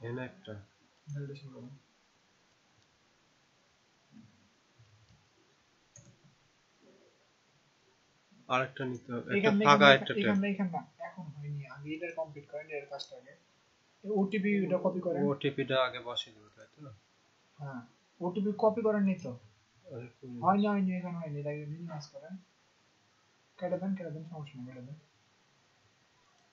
এখানে একটা ভ্যালিডেশন করুন। আরেকটা নিতে হবে, একটা এখানে ফাঁকা একটা ট্যাব। এখানে না, এখন হয়নি, আগে এটা কমপ্লিট করেন, এর কাজটা আগে। ওটিপি এটা কপি করেন। ওটিপিটা আগে বসিয়ে দেব, তাই তো? হ্যাঁ, ওটিপি কপি করেন নি তো? হয়নি, এখানে হয়নি, এটাকে মিনিমাইজ করেন, কেটে দেন, সমস্যা নেই, কেটে দেন,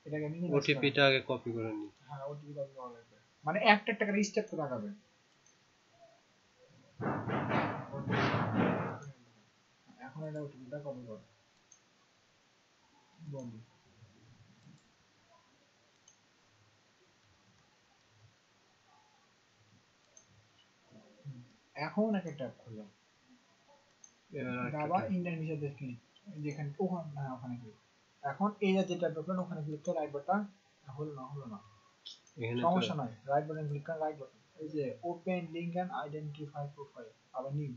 এটাকে মিনিমাইজ করেন। ওটিপিটা আগে কপি করে নি। হ্যাঁ, ওটিপি কপি করা লাগবে, মানে একটা টাকা স্টেপ তো লাগাবেন। এখন এটা ওটিপিটা কপি করুন, বন্ধু। এখন একটা ট্যাব খুলুন, আবার ইন্ডিয়ান ভিসাতে ক্লিক, যেখানে ওখানে, হ্যাঁ ওখানে ক্লিক। এখন এই যে ট্যাব করবেন ওখানে ক্লিক করে রাইট বাটন, হলো না, সমস্যা নাই, রাইট বাটন ক্লিক করেন, রাইট বাটন, এই যে open link and identify profile, আবার নিউ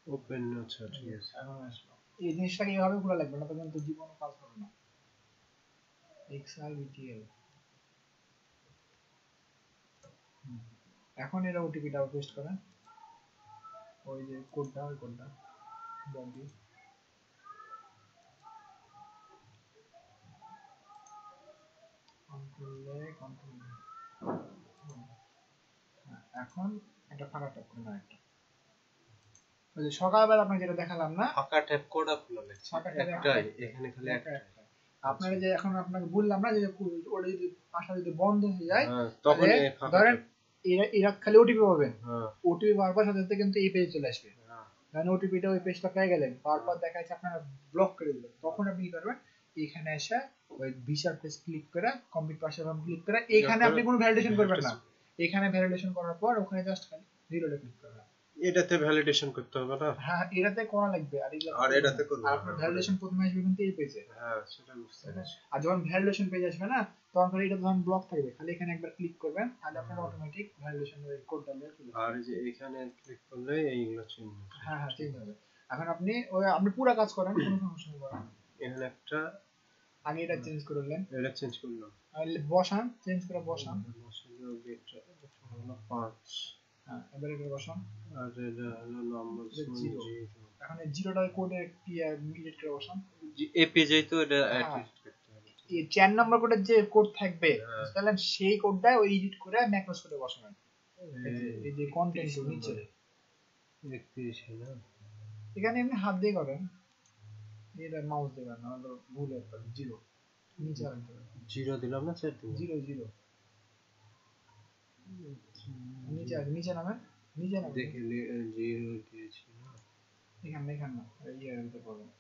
ওপেন। আচ্ছা ঠিক আছে, এখন আসলো। এই জিনিসটাকে এইভাবে খোলা লাগবে না, তো কিন্তু জীবনে কাজ হবে না। XRBTL, এখন এর ওটিপিটা পেস্ট করেন, ওই যে কোডটা, ওই কোডটা বডি কন্ট্রোল। এখন একটা ফাঁকা ট্যাব করুন, আরেকটা, ওই যে সকালবেলা আপনাকে যেটা দেখালাম না, ফাঁকা ট্যাব কোডা খোলা লাগছে, ফাঁকা ট্যাব একটাই, এখানে খালি একটা। আপনারা যে এখন আপনাকে বললাম না যে ওটা যদি পাশা যদি বন্ধ হয়ে যায়, তখন ধরেন এরা খালি ওটিপি পাবেন, হ্যাঁ ওটিপি পাওয়ার পর সাথে সাথে কিন্তু এই পেজে চলে আসবে। ধরেন ওটিপিটা ওই পেজটা পেয়ে গেলেন, পাওয়ার পর দেখা যাচ্ছে আপনারা ব্লক করে দিলেন, তখন আপনি কি করবেন, এখানে এসে ওই ভিসার পেজ ক্লিক করে কমপ্লিট পাসওয়ার্ড ক্লিক করে, এখানে আপনি কোনো ভ্যালিডেশন করবেন না, এখানে ভ্যালিডেশন করার পর ওখানে জাস্ট খালি রিলোডে ক্লিক করবেন। এটাতে ভ্যালিডেশন করতে হবে না? হ্যাঁ, এটাতে করা লাগবে, আর এটাতে করব। আপনার ভ্যালিডেশন প্রথমে আসবে কিন্তু এই পেজে। হ্যাঁ সেটা বুঝতে পারছি। আর যখন ভ্যালিডেশন পেজ আসবে না, তখন খালি এটা তখন ব্লক থাকবে, খালি এখানে একবার ক্লিক করবেন, তাহলে আপনার অটোমেটিক ভ্যালিডেশন এর কোডটা নিয়ে চলে আসবে। আর এই যে এখানে ক্লিক করলে এইগুলো চেঞ্জ হবে। হ্যাঁ চেঞ্জ হবে। এখন আপনি পুরো কাজ করেন, কোনো সমস্যা নেই, করেন। এখানে একটা আগে এটা চেঞ্জ করলেন, এটা চেঞ্জ করলাম, আর বসান, চেঞ্জ করে বসান, বসালো এটা হলো 5, হ্যাঁ এবার এটা বসান, আর এটা হলো নম্বর 0। এখন এই 0টার কোডে কি এডিট করে বসান, এই পেজেই তো এটা এডিট করতে হবে। এই 4 নাম্বার কোডের যে কোড থাকবে, বুঝলেন, সেই কোডটা ওই এডিট করে ম্যাক্রোস করে বসাবেন, এই যে কন্টেন্ট নিচে 31 না, এখানে এমনি হাত দিয়ে করেন, এটা মাউস দেবেন না, হলো ভুল একটা 0 নিচে আনতে হবে, 0 দিলাম না, 4 দিলাম, 0 নিচে নামেন, দেখি 0 দিয়েছি না, এখানে না, ইয়ে দিতে পারবেন,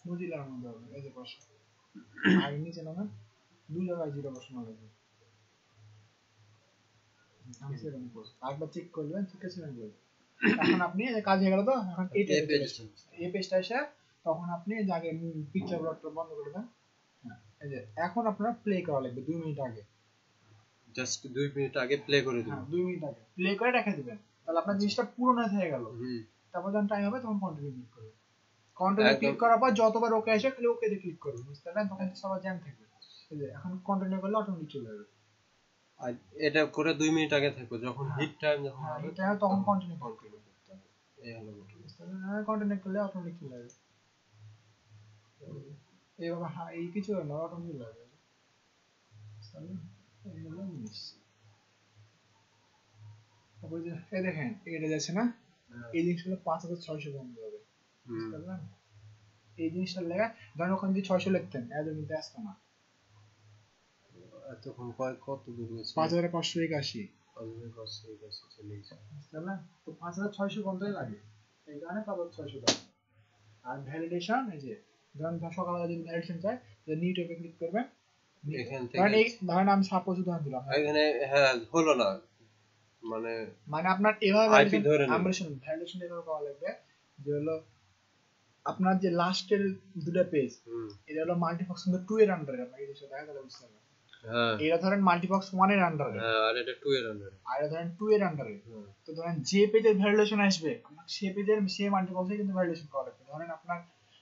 মুজিলার মধ্যে হবে, এই যে পাশে, আর নিচে নামেন, 2 জায়গায় 0 বসানো লাগবে, আরেকবার চেক করবেন, ঠিক আছে না? এখন আপনি কাজ হয়ে গেল তো, এখন এই পেজটা এসে তখন আপনি যে আগে পিকচার ব্লকটা বন্ধ করে দেন, এই যে এখন আপনার প্লে করা লাগবে 2 মিনিট আগে, জাস্ট 2 মিনিট আগে প্লে করে দিলাম, 2 মিনিট আগে প্লে করে রেখে দিবেন, তাহলে আপনার জিনিসটা পুরো হয়ে গেল। তারপর যখন টাইম হবে তখন কন্টিনিউ ক্লিক করবেন, কন্টিনিউ ক্লিক করার পর যতবার ওকে আসে খালি ওকে তে ক্লিক করবেন, বুঝতে পারলেন, তখন সবার জ্যাম থাকবে, এই যে এখন কন্টিনিউ করলে অটোমেটিক চলে যাবে। আর এটা করে 2 মিনিট আগে থাকো, যখন হিট টাইম যখন হবে তখন কন্টিনিউ করতে হবে। এই হলো কন্টিনিউ করলে অটোমেটিক চলে যাবে, এইভাবে এই কিছু না, অটোমেটিক চলে যাবে। তারপর যে এই দেখেন এটা যাচ্ছে না, এই জিনিসগুলো 5600 বন্ধ হবে, বুঝতে পারলেন, এই জিনিসটা লেখা, ধরেন ওখানে যদি 600 লিখতেন এত কিন্তু আসতো না, এতক্ষণ কত দূর গেছে, 5581 চলে গেছে, বুঝতে পারলেন, তো 5600 বন্ধই লাগে, এই কারণে 5600 দাও। আর ভ্যালিডেশন, এই যে ধরেন সকালবেলা যদি ভ্যালিডেশন চাই, তো নিউ ট্যাবে ক্লিক করবেন, এখান থেকে ধরেন আমি সাপোজ উদাহরণ দিলাম, এখানে হ্যাঁ হলো না, মানে আপনার এভাবে আইপি ধরে নেই, ভ্যালিডেশন এভাবে করা লাগবে যে হলো আপনার যে লাস্টের দুটো পেজ, এটা হলো মাল্টিবক্স কিন্তু 2 এর আন্ডারে, আপনাকে এই জিনিসটা দেখা গেলে বুঝতে পারবেন, হ্যাঁ এটা ধরেন মাল্টিবক্স 1 এর আন্ডারে, হ্যাঁ আর এটা 2 এর আন্ডারে, আর এটা ধরেন 2 এর আন্ডারে, তো ধরেন যে পেজের ভ্যালিডেশন আসবে আপনার সেই পেজের সেই মাল্টিবক্সে কিন্তু ভ্যালিডেশন করা লাগবে। ধরেন আপনার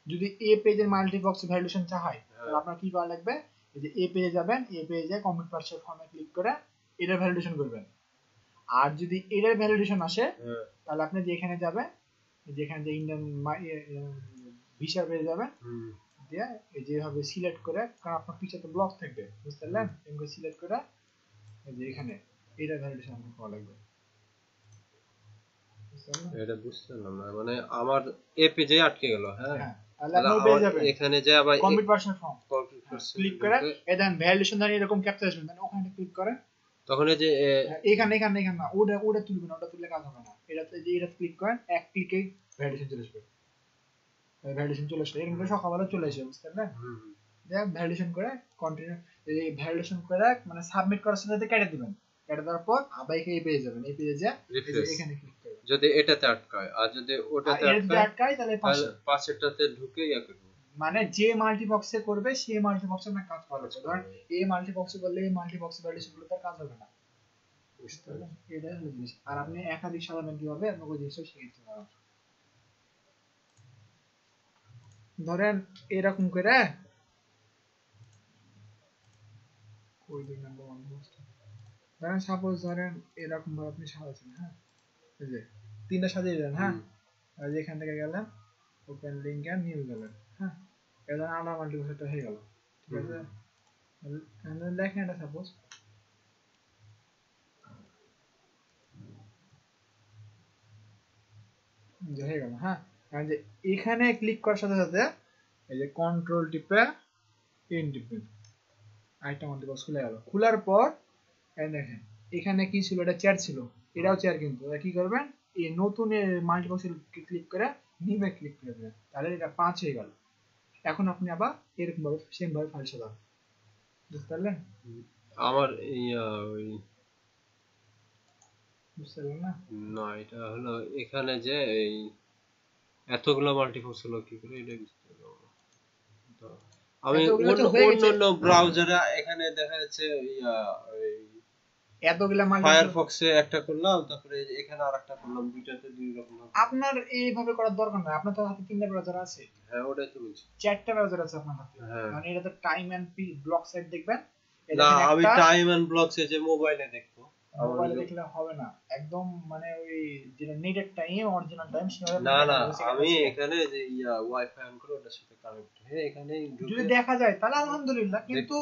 যদি এ পেজের মাল্টিবক্স ভ্যালিডেশন চাই, তাহলে আপনার কি করা লাগবে, এই যে এই পেজে যাবেন, এই পেজে কমপ্লিট পার্সিয়াল ফর্মে ক্লিক করে এটা ভ্যালিডেশন করবেন। আর যদি এটার ভ্যালিডেশন আসে তাহলে আপনি যে এখানে যাবেন, যেখানে যে ইন্ডিয়ান ভিসা পেয়ে যাবেন, দিয়ে এই যেভাবে সিলেক্ট করে, কারণ আপনার পিছনে তো ব্লক থাকবে, বুঝতে পারলেন, এমনি সিলেক্ট করে এই যে এখানে এটা ভ্যালিডেশন আপনার করা লাগবে। এটা বুঝতে পারলাম না, মানে আমার এ পেজে আটকে গেল। হ্যাঁ, তাহলে আপনি ওই পেজে যাবেন, এখানে যে আবার কমপ্লিট পার্সিয়াল ফর্ম ক্লিক করে এই দেন ভ্যালিডেশন দাঁড়ি এরকম ক্যাপচার আসবে, দেন ওখানে ক্লিক করেন। তখন এই যে এখানে না, ওটা তুলবে না, ওটা তুললে কাজ হবে না। এটাতে যে এটা ক্লিক করেন, এক ক্লিকেই ভ্যালিডেশন চলে আসবে। ভ্যালিডেশন চলে আসবে, এরকম করে সকালবেলা চলে আসবে, বুঝতে পারলেন। দেন ভ্যালিডেশন করে কন্টিনিউ, এই ভ্যালিডেশন করে মানে সাবমিট করার সাথে কেটে দিবেন। কেটে দেওয়ার পর আবার এই পেজে যাবেন, এই পেজে যা এখানে ক্লিক করবেন। যদি এটাতে আটকায় আর যদি ওটাতে আটকায় তাহলে পাশেরটাতে ঢুকে ইয়া করব, মানে যে মাল্টিবক্সে করবে সেই মাল্টিবক্সে না কাজ করা লাগবে। ধরেন এই মাল্টিবক্সে করলে এই মাল্টিবক্সে ভ্যালিডেশন করলে তার কাজ হবে না, বুঝতে পারলেন। এটা হলো জিনিস। আর আপনি একাধিক সাধারণ কিভাবে আপনাকে ওই জিনিসটা শিখতে পারবেন। ধরেন এরকম করে ওই দিন নাম্বার 1 ধরেন, সাপোজ ধরেন এরকম ভাবে আপনি সাজাচ্ছেন। হ্যাঁ, এই যে তিনটা সাজিয়ে দিলেন। হ্যাঁ, আর এখান থেকে গেলেন ওপেন লিংক এন্ড নিউ গেলেন। হ্যাঁ, এটা আলাদা মাল্টিবক্সটা হয়ে গেল, ঠিক আছে। দেখেন এটা সাপোজ হয়ে গেল। হ্যাঁ, কারণ যে এখানে ক্লিক করার সাথে সাথে এই যে কন্ট্রোল টিপে ইন টিপবেন, আরেকটা মাল্টিবক্স খুলে গেল। খোলার পর দেখেন এখানে কি ছিল, এটা চেয়ার ছিল, এটাও চেয়ার। কিন্তু কি করবেন, এই নতুন মাল্টিবক্সে ক্লিক করে নিমে ক্লিক করে দেবেন, তাহলে এটা 5 হয়ে গেল। এখন আপনি আবার এরকম ভাবে সেম ভাবে ফাইল সাজান, বুঝতে পারলেন। আমার ওই বুঝতে পারলেন না? না, এটা হলো এখানে যে এই এতগুলো মাল্টিবক্স হলো কি করে, এটা বুঝতে পারলাম না। আমি অন্য ব্রাউজারে এখানে দেখা যাচ্ছে এতগুলা ফায়ারফক্সে একটা করলাম, তারপরে এখানে আরেকটা করলাম, দুইটাতে দুই রকম। আপনার এইভাবে করার দরকার নাই, আপনার তো হাতে 3টা ব্রাউজার আছে। হ্যাঁ, ওটাই তো বলছি, 4টা ব্রাউজার আছে আপনার হাতে। মানে এটা তো টাইম এন্ড ব্লক সাইট দেখবেন। না, আমি টাইম এন্ড ব্লকসে যে মোবাইলে দেখবো, মোবাইলে দেখলে হবে না, একদম মানে ওই যেটা নেটের টাইম, অরিজিনাল টাইম সেভাবে না, আমি এখানে যে ওয়াইফাই অন করে ওটার সাথে কানেক্ট হয়ে এখানে যদি দেখা যায় তাহলে আলহামদুলিল্লাহ। কিন্তু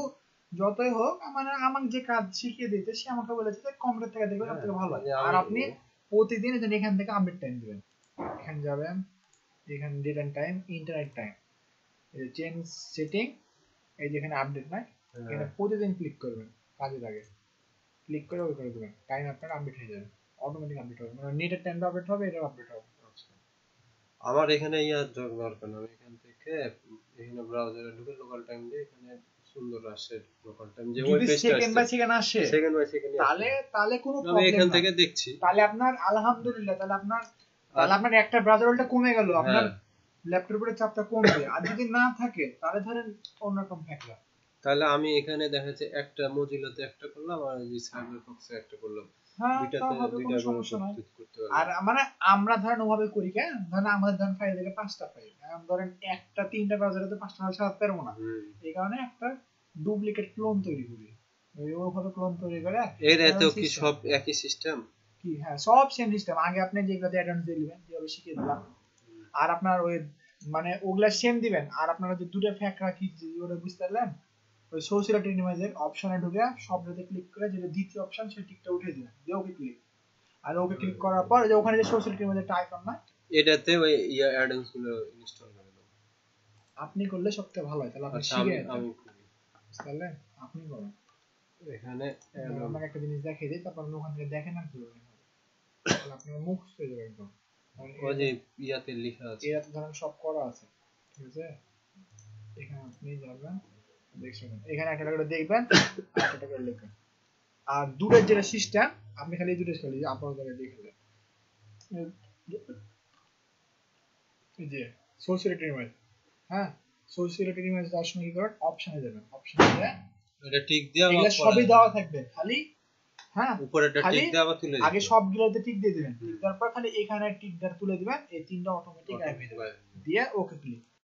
যতই হোক, মানে আমাকে যে কাজ শিখিয়ে দিতে, সে আমাকে বলেছে যে কম্পিউটার থেকে দেখবেন সব থেকে ভালো হয়। আর আপনি প্রতিদিন এখান থেকে আপডেট টাইম দিবেন। এখানে যাবেন, এখানে date and time, internet time, এই চেঞ্জ সেটিং, এই যেখানে আপডেট নাই, এখানে প্রতিদিন ক্লিক করবেন কাজের আগে, ক্লিক করে ওই করে দিবেন, টাইম আপনার আপডেট হয়ে যাবে, অটোমেটিক আপডেট হবে। মানে নেটের টাইমটা আপডেট হবে, এটা আপডেট হবে। আমার এখানে দরকার না, আমি এখান থেকে এখানে ব্রাউজারে ঢুকে লোকাল টাইম দিয়ে এখানে সুন্দর আসে লোকাল টাইম, যে ওই পেজটা সেকেন্ড বাই সেকেন্ড আসে, সেকেন্ড বাই সেকেন্ড, তাহলে কোনো প্রবলেম আমি এখান থেকে দেখছি। তাহলে আপনার আলহামদুলিল্লাহ, তাহলে আপনার একটা ব্রাউজারটা কমে গেল, আপনার ল্যাপটপের চাপটা কমবে। আর যদি না থাকে তাহলে ধরেন অন্যরকম থাকলো। তাহলে আমি এখানে দেখা যাচ্ছে একটা মজিলাতে একটা করলাম আর এই ফায়ারফক্সে একটা করলাম, দুইটা সমস্যা নাই। আর মানে আমরা ধরেন ওভাবে করি, কেন ধরেন আমাদের ধরেন ফাইল থেকে 5টা ফাইল, ধরেন একটা 3টা ব্রাউজারে তো 5টা ফাইল সাজাতে পারবো না, এই কারণে একটা ডুপ্লিকেট ক্লোন তৈরি করি। ওইভাবে ক্লোন তৈরি করে এর এত কি সব একই সিস্টেম কি? হ্যাঁ, সব সেম সিস্টেম। আগে আপনি যেগুলোতে অ্যাড অন দিয়ে দিবেন, যেভাবে শিখিয়ে দিলাম, আর আপনার ওই মানে ওগুলা সেম দিবেন। আর আপনারা যে দুটো ফ্যাক্ট রাখি, ওটা বুঝতে পারলেন, ওই সোর্সিলাটি ইমেজের অপশনে ঢুকে সবটাতে ক্লিক করে যেটা দ্বিতীয় অপশন সেই টিকটা উঠে দিবেন, দিয়ে ওকে ক্লিক। আর ওকে ক্লিক করার পর যে ওখানে যে সোর্সিলাটি ইমেজের আইকন না, এটাতে ওই অ্যাডন্স গুলো ইনস্টল করে দাও। আপনি করলে সবথেকে ভালো হয়, তাহলে আপনি শিখে যাবেন। আমি করি, তাহলে আপনি করেন। এখানে আমাকে একটা জিনিস দেখিয়ে দিই, তারপর আপনি ওখান থেকে দেখেন আর কি হবে, তাহলে আপনার মুখস্থ হয়ে যাবে একদম। ওই যে ইয়াতে লেখা আছে, এটাতে ধরেন সব করা আছে, ঠিক আছে। এখানে আপনি যাবেন, দেখছেন এখানে একটা করে দেখবেন, একটা করে লিখবেন। আর দূরের যেটা সিস্টেম, আপনি খালি এই দুটো খালি আপনারা দেখে নেন। এই যে সোর্সিলাটি ইমেজ, হ্যাঁ, সোর্সিলাটি ইমেজ দেওয়ার সময় কি করেন, অপশনে যাবেন, অপশনে গিয়ে এটা টিক দেওয়া, এগুলো সবই দেওয়া থাকবে, খালি হ্যাঁ উপরে একটা টিক দেওয়া তুলে দিবেন। আগে সবগুলোতে টিক দিয়ে দিবেন, টিক দেওয়ার পর খালি এখানে টিকদার তুলে দিবেন, এই তিনটা অটোমেটিক আসবে, দিয়ে ওকে ক্লিক।